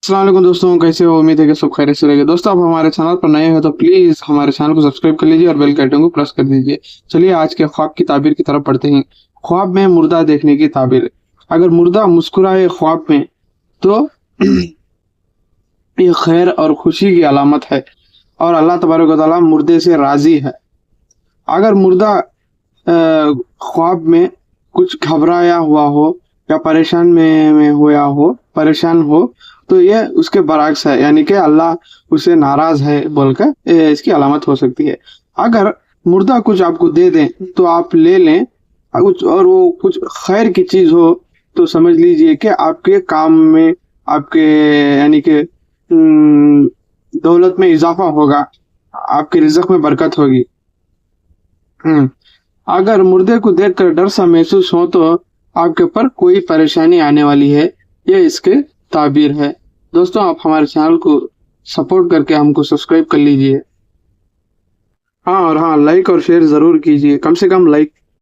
अस्सलाम वालेकुम दोस्तों, कैसे हो? उम्मीद है कि सब खैरियत से रहेंगे। दोस्तों, आप हमारे चैनल पर नए हो तो प्लीज हमारे चैनल को सब्सक्राइब कर लीजिए और बेल के आइकन को प्रेस कर दीजिए। चलिए आज के ख्वाब की ताबीर की तरफ पढ़ते हैं। ख्वाब में मुर्दा देखने की ताबीर। अगर मुर्दा मुस्कुराए ख्वाब में तो ये खैर और खुशी की अलामत है और अल्लाह तबारक व तआला मुर्दे से राजी है। अगर मुर्दा ख्वाब में कुछ घबराया हुआ हो या परेशान हो तो ये उसके बरअक्स है, यानी कि अल्लाह उसे नाराज है बोलकर इसकी अलामत हो सकती है। अगर मुर्दा कुछ आपको दे दें तो आप ले लें कुछ, और वो कुछ खैर की चीज हो तो समझ लीजिए कि आपके काम में, आपके यानी कि दौलत में इजाफा होगा, आपके रिज़्क में बरकत होगी। अगर मुर्दे को देखकर डर सा महसूस हो तो आपके ऊपर कोई परेशानी आने वाली है, ये इसके ताबीर है। दोस्तों, आप हमारे चैनल को सपोर्ट करके हमको सब्सक्राइब कर लीजिए। हाँ, और हाँ, लाइक और शेयर जरूर कीजिए, कम से कम लाइक